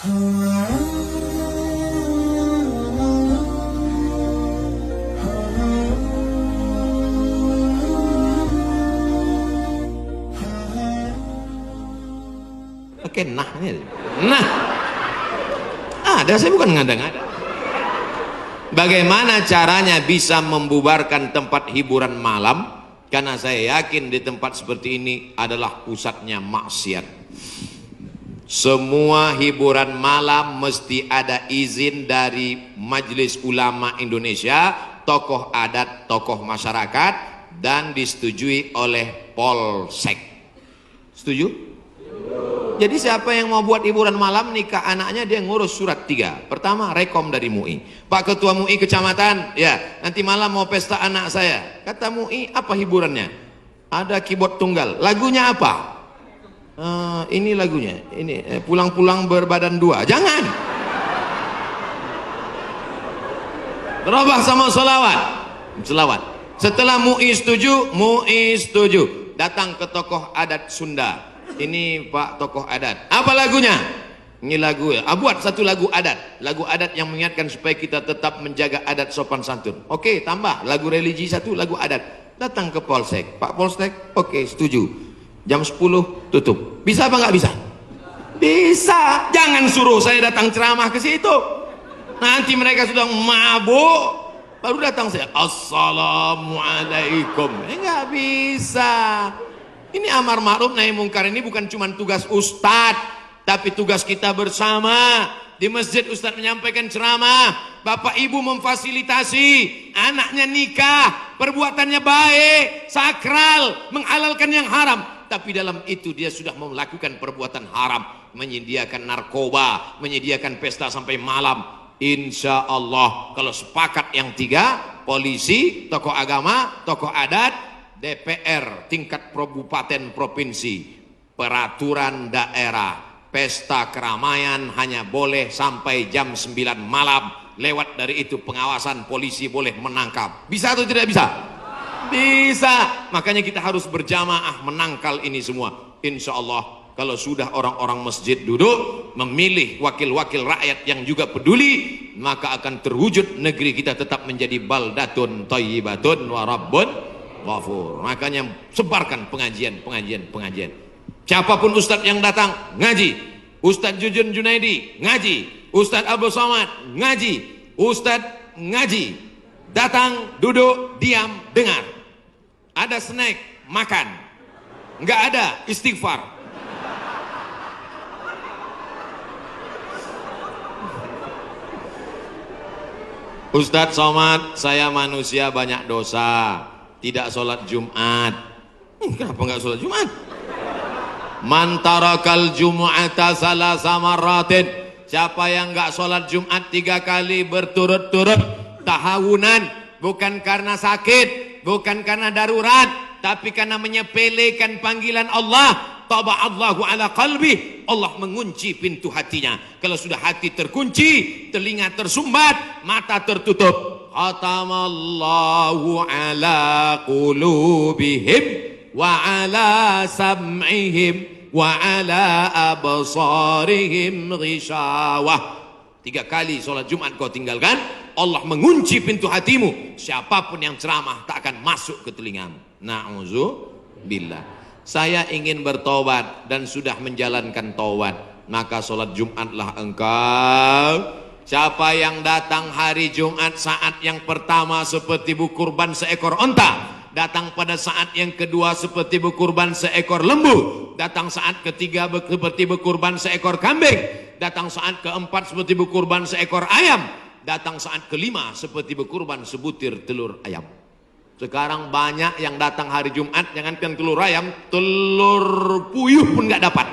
Oke, nah ini. Nah. Ada, saya bukan ngada-ngada. Bagaimana caranya bisa membubarkan tempat hiburan malam? Karena saya yakin di tempat seperti ini adalah pusatnya maksiat. Semua hiburan malam mesti ada izin dari Majelis Ulama Indonesia, tokoh adat, tokoh masyarakat, dan disetujui oleh Polsek. Setuju? Jadi siapa yang mau buat hiburan malam nikah anaknya, dia ngurus surat 3. Pertama, rekom dari MUI. Pak Ketua MUI Kecamatan, ya nanti malam mau pesta anak saya. Kata MUI, apa hiburannya? Ada keyboard tunggal. Lagunya apa? Ini lagunya. Ini pulang-pulang berbadan 2. Jangan. Berubah sama selawat. Setelah MUI setuju, datang ke tokoh adat Sunda. Ini Pak tokoh adat, apa lagunya? Ini lagu ya, buat satu lagu adat yang mengingatkan supaya kita tetap menjaga adat sopan santun. Oke, tambah lagu religi satu, lagu adat. Datang ke Polsek, Pak Polsek, oke setuju, jam 10 tutup. Bisa apa nggak bisa? Bisa. Jangan suruh saya datang ceramah ke situ, nanti mereka sudah mabuk baru datang saya assalamualaikum. Nggak bisa. Ini amar ma'ruf nahi mungkar ini bukan cuma tugas ustadz, tapi tugas kita bersama. Di masjid ustadz menyampaikan ceramah, bapak ibu memfasilitasi, anaknya nikah, perbuatannya baik, sakral, menghalalkan yang haram. Tapi dalam itu dia sudah melakukan perbuatan haram, menyediakan narkoba, menyediakan pesta sampai malam. Insya Allah kalau sepakat yang 3, polisi, tokoh agama, tokoh adat, DPR tingkat kabupaten provinsi, peraturan daerah, pesta keramaian hanya boleh sampai jam 9 malam. Lewat dari itu pengawasan polisi boleh menangkap. Bisa atau tidak bisa? Bisa. Makanya kita harus berjamaah menangkal ini semua. Insya Allah kalau sudah orang-orang masjid duduk memilih wakil-wakil rakyat yang juga peduli, maka akan terwujud negeri kita tetap menjadi baldatun thayyibatun wa rabbun ghafur. Makanya sebarkan pengajian. Siapapun ustadz yang datang ngaji, Ustadz Jujun Junaidi ngaji, Ustadz Abdul Somad ngaji, Ustadz ngaji. Datang, duduk, diam, dengar. Ada snack, makan. Nggak ada, istighfar. Ustadz Somad, saya manusia banyak dosa, tidak sholat Jumat. Kenapa nggak sholat Jumat? Man tarakal jumu'ata salasa marratin. Siapa yang nggak sholat Jumat 3 kali berturut-turut, tahawunan, bukan karena sakit, bukan karena darurat, tapi karena menyepelekan panggilan Allah, taba'allahu ala qalbi, Allah mengunci pintu hatinya. Kalau sudah hati terkunci, telinga tersumbat, mata tertutup, khatamallahu ala qulubihim wa ala sam'ihim wa ala absarihim ghishawah. 3 kali sholat Jumat kau tinggalkan, Allah mengunci pintu hatimu. Siapapun yang ceramah tak akan masuk ke telingamu. Na'udzubillah. Saya ingin bertobat dan sudah menjalankan taubat, maka sholat Jumatlah engkau. Siapa yang datang hari Jumat saat yang pertama seperti berkurban seekor onta, datang pada saat yang kedua seperti berkurban seekor lembu, datang saat ketiga seperti berkurban seekor kambing, datang saat keempat seperti berkurban seekor ayam, datang saat kelima seperti berkurban sebutir telur ayam. Sekarang banyak yang datang hari Jumat, jangankan telur ayam, telur puyuh pun nggak dapat.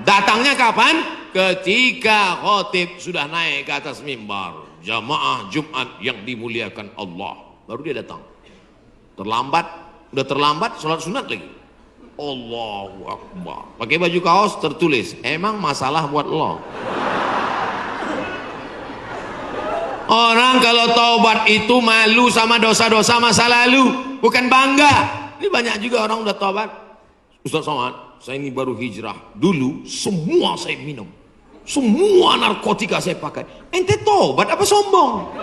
Datangnya kapan? Ketika khotib sudah naik ke atas mimbar, jamaah Jumat yang dimuliakan Allah, baru dia datang. Udah terlambat sholat sunat lagi. Allahu Akbar. Pakai baju kaos tertulis, emang masalah buat lo. Orang kalau taubat itu malu sama dosa-dosa masa lalu, bukan bangga. Ini banyak juga orang udah taubat. Ustaz Somad, saya ini baru hijrah. Dulu semua saya minum. Semua narkotika saya pakai. Ente tobat apa sombong?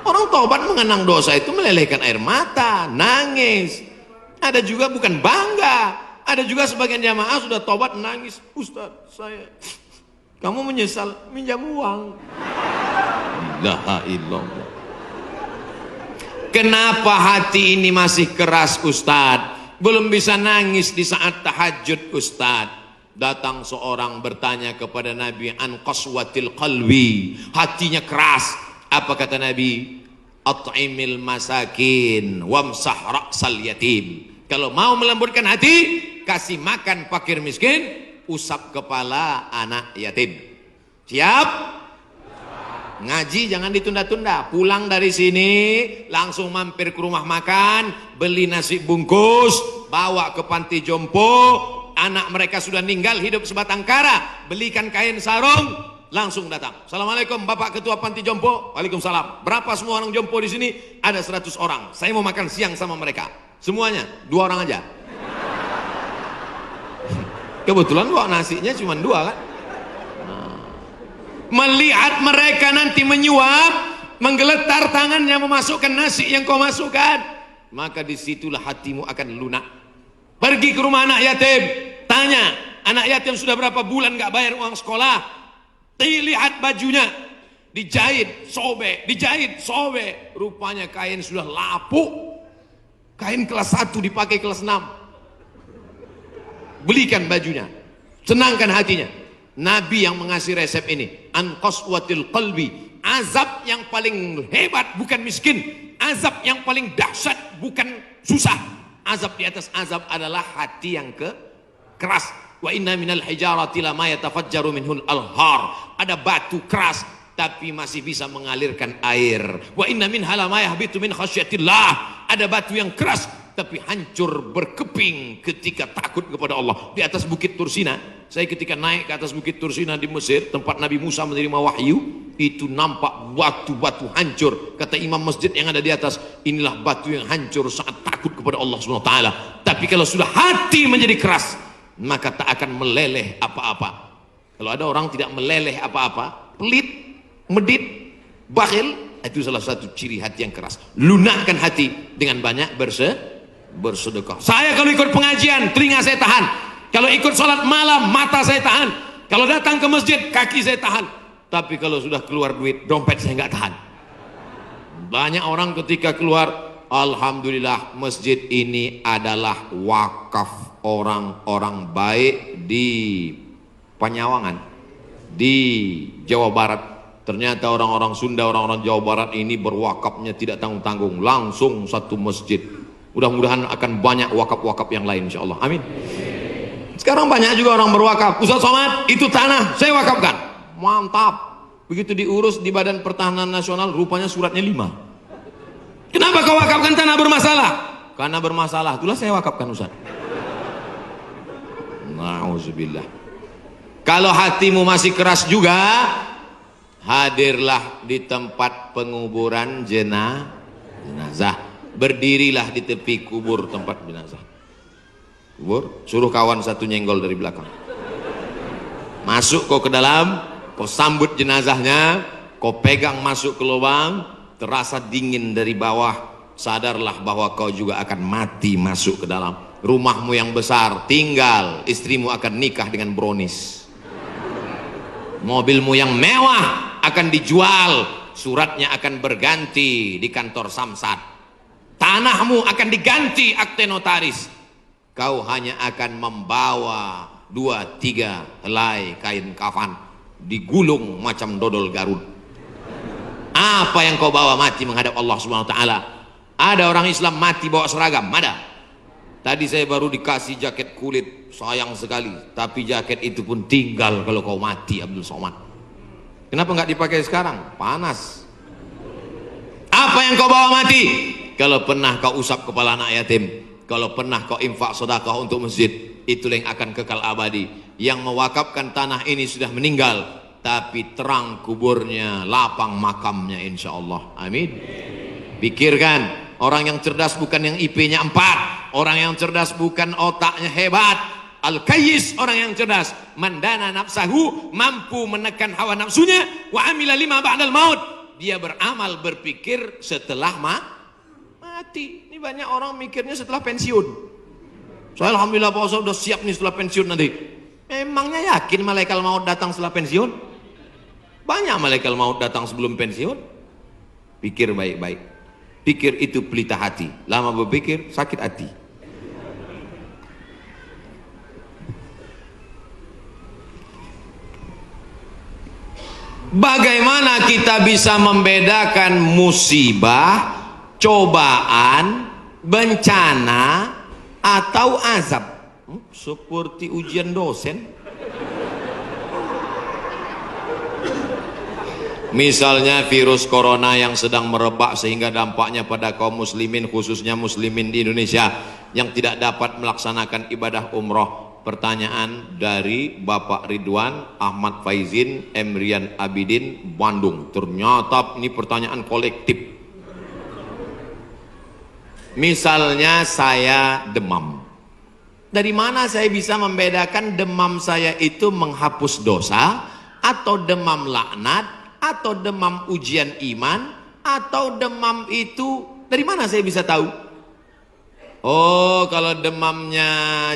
Orang tobat mengenang dosa itu melelehkan air mata, nangis. Ada juga bukan bangga. Ada juga sebagian jamaah sudah tobat nangis. Ustaz, kamu menyesal minjam uang. La illallah. Kenapa hati ini masih keras Ustaz? Belum bisa nangis di saat tahajud Ustaz. Datang seorang bertanya kepada Nabi an qaswatil qalbi, hatinya keras. Apa kata Nabi? At'imil masakin wamsah ra'sal yatim. Kalau mau melembutkan hati, kasih makan fakir miskin, usap kepala anak yatim. Siap? Ngaji jangan ditunda-tunda. Pulang dari sini langsung mampir ke rumah makan, beli nasi bungkus, bawa ke panti jompo. Anak mereka sudah meninggal, hidup sebatang kara, belikan kain sarung, langsung datang. Assalamualaikum Bapak Ketua Panti Jompo. Waalaikumsalam. Berapa semua orang jompo di sini? Ada 100 orang. Saya mau makan siang sama mereka. Semuanya 2 orang aja. Kebetulan bawa nasinya cuma 2 kan. Melihat mereka nanti menyuap, menggeletar tangannya memasukkan nasi yang kau masukkan, maka disitulah hatimu akan lunak. Pergi ke rumah anak yatim, tanya anak yatim sudah berapa bulan gak bayar uang sekolah. Lihat bajunya, dijahit sobek, dijahit sobek, rupanya kain sudah lapuk. Kain kelas 1 dipakai kelas 6. Belikan bajunya, senangkan hatinya. Nabi yang mengasih resep ini, an qaswatil qalbi. Azab yang paling hebat bukan miskin, azab yang paling dahsyat bukan susah. Azab di atas azab adalah hati yang keras. Wa inna minal hijarati lama yatafajjaru minhul alhar. Ada batu keras tapi masih bisa mengalirkan air. Wa inna minha lama yahbitu min khasyatillah. Ada batu yang keras tapi hancur berkeping ketika takut kepada Allah. Di atas bukit Tursina, saya ketika naik ke atas bukit Tursina di Mesir, tempat Nabi Musa menerima wahyu, itu nampak batu-batu hancur. Kata imam masjid yang ada di atas, inilah batu yang hancur saat takut kepada Allah SWT. Tapi kalau sudah hati menjadi keras, maka tak akan meleleh apa-apa. Kalau ada orang tidak meleleh apa-apa, pelit, medit, bakhil, itu salah satu ciri hati yang keras. Lunakkan hati dengan banyak bersedekah. Saya kalau ikut pengajian, telinga saya tahan. Kalau ikut sholat malam, mata saya tahan. Kalau datang ke masjid, kaki saya tahan. Tapi kalau sudah keluar duit, dompet saya nggak tahan. Banyak orang ketika keluar, alhamdulillah masjid ini adalah wakaf orang-orang baik di Panyawangan, di Jawa Barat. Ternyata orang-orang Sunda, orang-orang Jawa Barat ini berwakafnya tidak tanggung-tanggung, langsung satu masjid. Mudah-mudahan akan banyak wakaf-wakaf yang lain insyaallah. Amin. Sekarang banyak juga orang berwakaf. Ustaz Somad, itu tanah saya wakafkan. Mantap. Begitu diurus di Badan Pertahanan Nasional, rupanya suratnya 5. Kenapa kau wakafkan tanah bermasalah? Karena bermasalah, itulah saya wakafkan Ustaz. Nauzubillah. Kalau hatimu masih keras juga, hadirlah di tempat penguburan jenazah. Berdirilah di tepi kubur tempat jenazah. Kubur, suruh kawan satu nyenggol dari belakang. Masuk kau ke dalam, kau sambut jenazahnya, kau pegang masuk ke lubang, terasa dingin dari bawah, sadarlah bahwa kau juga akan mati masuk ke dalam. Rumahmu yang besar tinggal, istrimu akan nikah dengan brownies. Mobilmu yang mewah akan dijual, suratnya akan berganti di kantor Samsat. Tanahmu akan diganti akte notaris. Kau hanya akan membawa 2-3 helai kain kafan, digulung macam dodol Garut. Apa yang kau bawa mati menghadap Allah SWT? Ada orang Islam mati bawa seragam? Ada. Tadi saya baru dikasih jaket kulit, sayang sekali. Tapi jaket itu pun tinggal kalau kau mati, Abdul Somad. Kenapa nggak dipakai sekarang? Panas. Apa yang kau bawa mati? Kalau pernah kau usap kepala anak yatim, kalau pernah kau infak sedekah untuk masjid, itulah yang akan kekal abadi. Yang mewakafkan tanah ini sudah meninggal, tapi terang kuburnya, lapang makamnya insya Allah. Amin. Pikirkan, orang yang cerdas bukan yang IP-nya 4, orang yang cerdas bukan otaknya hebat, Al-kayyis, orang yang cerdas, mandana nafsahu, mampu menekan hawa nafsunya, wa amila lima ba'dal maut, dia beramal berpikir setelah mati. Ini banyak orang mikirnya setelah pensiun. Saya alhamdulillah Pak Ustaz udah siap nih setelah pensiun nanti. Emangnya yakin malaikat maut datang setelah pensiun? Banyak malaikat maut datang sebelum pensiun. Pikir baik-baik. Pikir itu pelita hati. Lama berpikir sakit hati. Bagaimana kita bisa membedakan musibah, cobaan, bencana, atau azab? Seperti ujian dosen. Misalnya virus corona yang sedang merebak sehingga dampaknya pada kaum muslimin, khususnya muslimin di Indonesia yang tidak dapat melaksanakan ibadah umroh. Pertanyaan dari Bapak Ridwan Ahmad Faizin Emrian Abidin Bandung. Ternyata ini pertanyaan kolektif. Misalnya saya demam. Dari mana saya bisa membedakan demam saya itu menghapus dosa, atau demam laknat, atau demam ujian iman, atau demam itu dari mana saya bisa tahu? Oh, kalau demamnya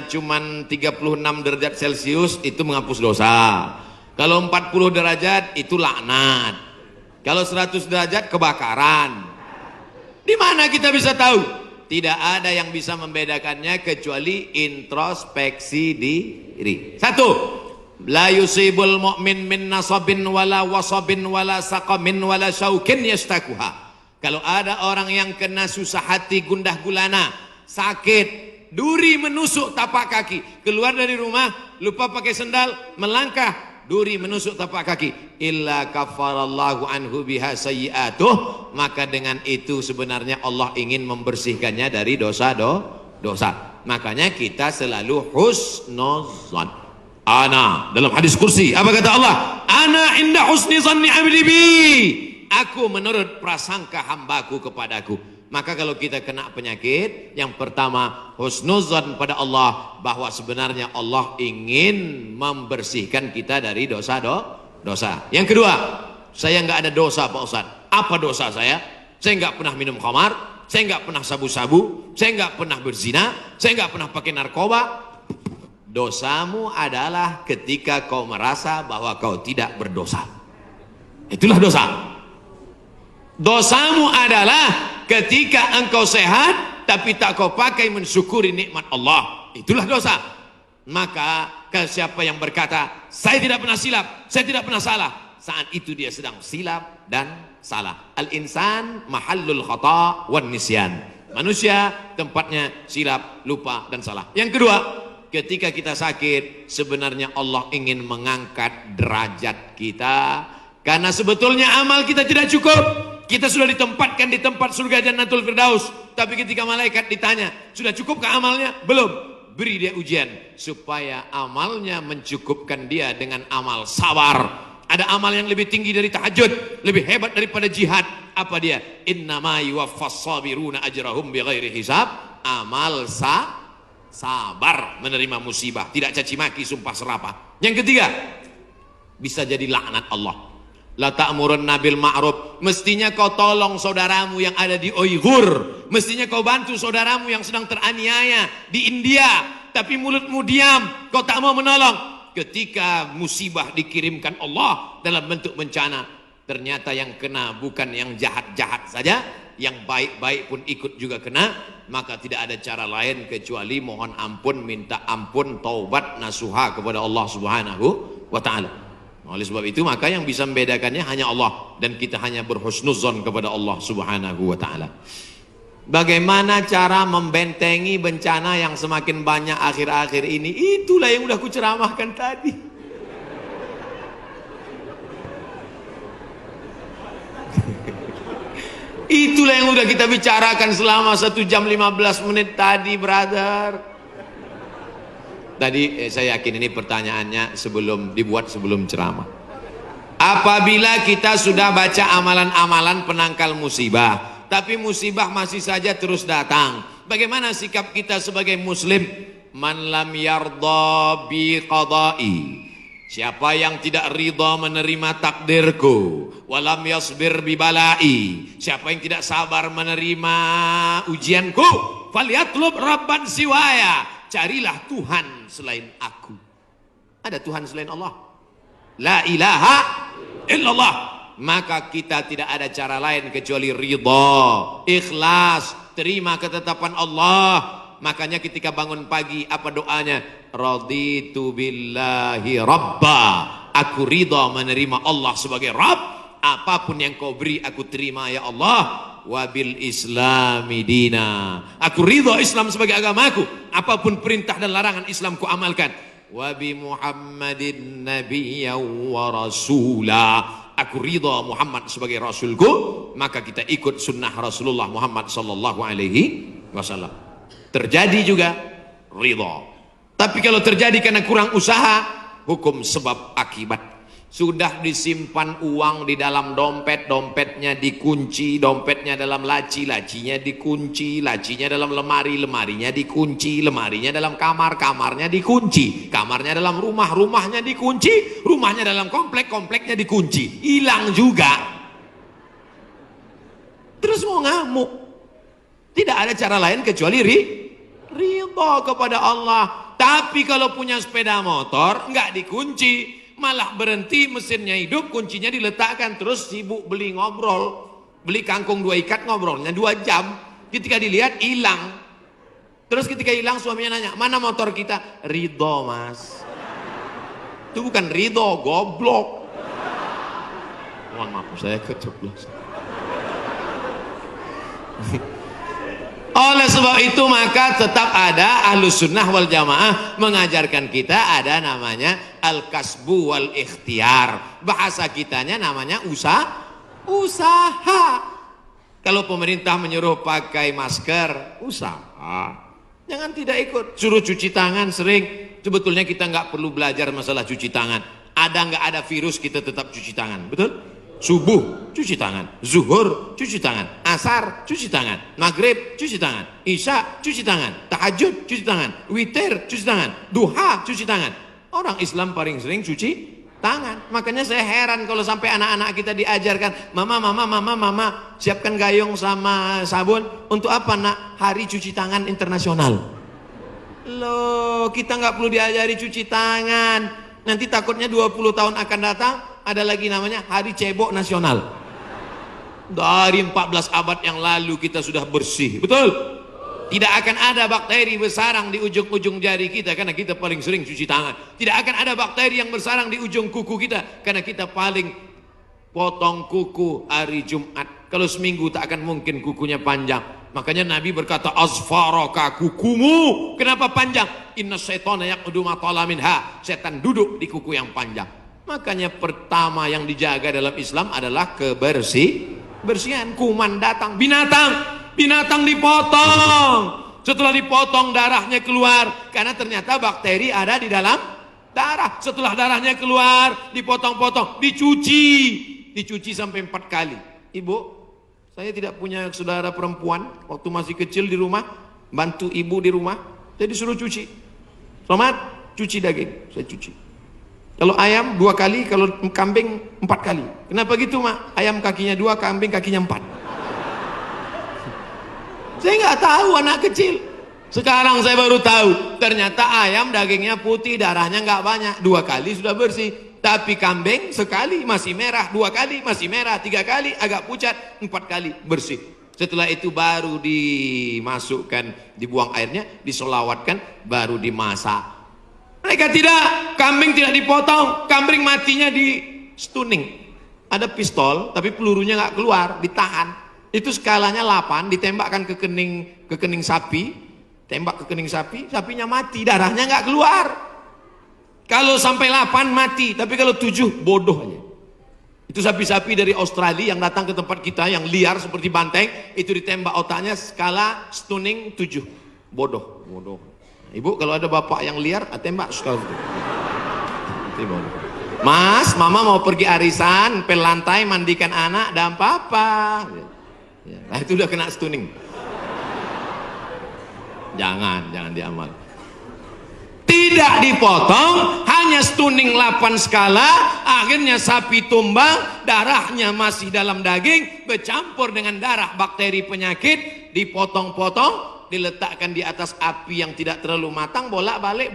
cuman 36 derajat Celcius itu menghapus dosa. Kalau 40 derajat itu laknat. Kalau 100 derajat kebakaran. Di mana kita bisa tahu? Tidak ada yang bisa membedakannya kecuali introspeksi diri. Satu, la yusibul mu'min min nasabin wala wasabin wala saqamin wala syaukin yastakuha. Kalau ada orang yang kena susah hati, gundah gulana, sakit, duri menusuk tapak kaki, keluar dari rumah lupa pakai sendal, melangkah, duri menusuk tapak kaki, illa kafarallahu anhu biha sayyi'atuh, maka dengan itu sebenarnya Allah ingin membersihkannya dari dosa. Makanya kita selalu husnuzan. Ana, dalam hadis kursi apa kata Allah? Ana inda husni zanni abdi bi, aku menurut prasangka hambaku kepadaku. Maka kalau kita kena penyakit, yang pertama husnuzan pada Allah, bahwa sebenarnya Allah ingin membersihkan kita dari dosa. Yang kedua, saya nggak ada dosa Pak Ustaz. Apa dosa saya? Saya nggak pernah minum khamar, saya nggak pernah sabu-sabu, saya nggak pernah berzina, saya nggak pernah pakai narkoba. Dosamu adalah ketika kau merasa bahwa kau tidak berdosa. Itulah dosa. Dosamu adalah ketika engkau sehat tapi tak kau pakai mensyukuri nikmat Allah. Itulah dosa. Maka siapa yang berkata saya tidak pernah silap, saya tidak pernah salah, saat itu dia sedang silap dan salah. Al-insan mahallul khata' wan nisyan. Manusia tempatnya silap, lupa dan salah. Yang kedua, ketika kita sakit, sebenarnya Allah ingin mengangkat derajat kita, karena sebetulnya amal kita tidak cukup. Kita sudah ditempatkan di tempat surga Jannatul Firdaus, tapi ketika malaikat ditanya, sudah cukupkah amalnya? Belum. Beri dia ujian supaya amalnya mencukupkan dia dengan amal sabar. Ada amal yang lebih tinggi dari tahajud, lebih hebat daripada jihad. Apa dia? Innama yuwaffas sabiruna ajrahum bighairi hisab. Amal sabar, menerima musibah, tidak caci maki, sumpah serapah. Yang ketiga, bisa jadi laknat Allah. La ta'murunna bil ma'ruf, mestinya kau tolong saudaramu yang ada di Uighur, mestinya kau bantu saudaramu yang sedang teraniaya di India, tapi mulutmu diam, kau tak mau menolong. Ketika musibah dikirimkan Allah dalam bentuk bencana, ternyata yang kena bukan yang jahat-jahat saja, yang baik-baik pun ikut juga kena. Maka tidak ada cara lain kecuali mohon ampun, minta ampun, taubat nasuha kepada Allah Subhanahu wa ta'ala. Oleh sebab itu maka yang bisa membedakannya hanya Allah, dan kita hanya berhusnuzon kepada Allah Subhanahu wa ta'ala. Bagaimana cara membentengi bencana yang semakin banyak akhir-akhir ini? Itulah yang udah kuceramahkan tadi. Itulah yang udah kita bicarakan selama 1 jam 15 menit tadi, brother. Tadi saya yakin ini pertanyaannya dibuat sebelum ceramah. Apabila kita sudah baca amalan-amalan penangkal musibah, tapi musibah masih saja terus datang, bagaimana sikap kita sebagai muslim? Man lam yarda bi qada'i, siapa yang tidak ridha menerima takdirku, walam yasbir bi balai, siapa yang tidak sabar menerima ujianku, falyatlub rabban siwaya, carilah Tuhan selain aku. Ada Tuhan selain Allah? La ilaha illallah. Maka kita tidak ada cara lain kecuali ridha, ikhlas, terima ketetapan Allah. Makanya ketika bangun pagi apa doanya? Raditu billahi rabba, aku ridha menerima Allah sebagai Rabb. Apapun yang kau beri aku terima ya Allah. Wabil islami dina, aku ridha Islam sebagai agamaku. Apapun perintah dan larangan Islam ku amalkan. Wabi Muhammadin nabiyya wa rasula, aku ridha Muhammad sebagai rasulku. Maka kita ikut sunnah Rasulullah Muhammad sallallahu alaihi wasallam. Terjadi juga ridha. Tapi kalau terjadi karena kurang usaha, hukum sebab akibat. Sudah disimpan uang di dalam dompet, dompetnya dikunci, dompetnya dalam laci, lacinya dikunci, lacinya dalam lemari, lemarinya dikunci, lemarinya dalam kamar, kamarnya dikunci, kamarnya dalam rumah, rumahnya dikunci, rumahnya dalam komplek, kompleknya dikunci. Hilang juga. Terus mau ngamuk. Tidak ada cara lain kecuali ridha kepada Allah. Tapi kalau punya sepeda motor nggak dikunci, malah berhenti mesinnya hidup, kuncinya diletakkan, terus sibuk beli ngobrol, beli kangkung 2 ikat, ngobrolnya 2 jam. Ketika dilihat hilang. Terus ketika hilang suaminya nanya, mana motor kita? Ridha mas. Itu bukan ridha, goblok. Mohon maaf saya keceplosan. Oleh sebab itu maka tetap ada Ahlus Sunnah wal Jamaah mengajarkan kita ada namanya al-kasbu wal ikhtiar. Bahasa kitanya namanya usaha. Kalau pemerintah menyuruh pakai masker, usaha. Jangan tidak ikut. Suruh cuci tangan sering. Sebetulnya kita nggak perlu belajar masalah cuci tangan. Ada nggak ada virus kita tetap cuci tangan, betul? Subuh cuci tangan, zuhur cuci tangan, asar cuci tangan, maghrib cuci tangan, isya cuci tangan, tahajud cuci tangan, witir cuci tangan, duha cuci tangan. Orang Islam paling sering cuci tangan. Makanya saya heran kalau sampai anak-anak kita diajarkan, mama siapkan gayung sama sabun. Untuk apa nak? Hari cuci tangan internasional. Loh, kita nggak perlu diajari cuci tangan. Nanti takutnya 20 tahun akan datang ada lagi namanya Hari Cebok Nasional. Dari 14 abad yang lalu kita sudah bersih, betul? Tidak akan ada bakteri bersarang di ujung-ujung jari kita karena kita paling sering cuci tangan. Tidak akan ada bakteri yang bersarang di ujung kuku kita karena kita paling potong kuku hari Jumat. Kalau seminggu tak akan mungkin kukunya panjang. Makanya Nabi berkata, asfaraka, kukumu kenapa panjang? Inna syaitana yaqudu ma tala minha, setan duduk di kuku yang panjang. Makanya pertama yang dijaga dalam Islam adalah kebersihan. Kuman datang, binatang dipotong. Setelah dipotong darahnya keluar karena ternyata bakteri ada di dalam darah. Setelah darahnya keluar dipotong-potong, dicuci sampai 4 kali. Ibu, saya tidak punya saudara perempuan. Waktu masih kecil di rumah, bantu ibu di rumah, saya disuruh cuci. Selamat, cuci daging, saya cuci. Kalau ayam 2 kali, kalau kambing 4 kali. Kenapa gitu mak? Ayam kakinya 2, kambing kakinya 4. Saya nggak tahu anak kecil. Sekarang saya baru tahu. Ternyata ayam dagingnya putih, darahnya nggak banyak. 2 kali sudah bersih. Tapi kambing sekali masih merah, 2 kali masih merah, 3 kali agak pucat, 4 kali bersih. Setelah itu baru dimasukkan, dibuang airnya, disolawatkan, baru dimasak. Mereka tidak, kambing tidak dipotong, kambing matinya di stunning. Ada pistol, tapi pelurunya nggak keluar, ditahan. Itu skalanya 8, ditembakkan ke kening sapi, tembak ke kening sapi, sapinya mati, darahnya nggak keluar. Kalau sampai 8 mati, tapi kalau 7 bodoh aja. Itu sapi-sapi dari Australia yang datang ke tempat kita yang liar seperti banteng, itu ditembak otaknya skala stunning 7. Bodoh. Ibu kalau ada bapak yang liar, tembak skala itu. Mas, mama mau pergi arisan, pel lantai, mandikan anak, dan papa. Nah itu udah kena stunning. Jangan diamal. tidak dipotong, hanya stunning 8 skala, akhirnya sapi tumbang, darahnya masih dalam daging, bercampur dengan darah bakteri penyakit, dipotong-potong, diletakkan di atas api yang tidak terlalu matang, bolak-balik,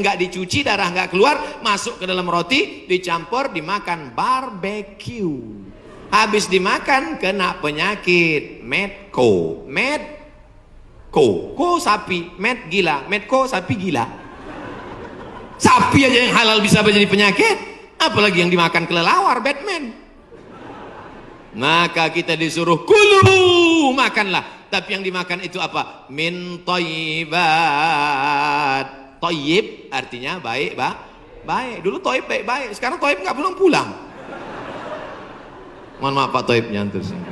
nggak dicuci, darah nggak keluar, masuk ke dalam roti, dicampur, dimakan, barbecue. Habis dimakan, kena penyakit, medco, ko sapi, med gila, medco sapi gila. Sapi aja yang halal bisa menjadi penyakit, apalagi yang dimakan kelelawar, Batman. Maka kita disuruh kulu, makanlah. Tapi yang dimakan itu apa? Min thayyibat. Thayyib artinya baik, baik. Dulu thayyib baik-baik, sekarang thayyib nggak pulang-pulang. Mohon maaf Pak Thayyib nyantur sini.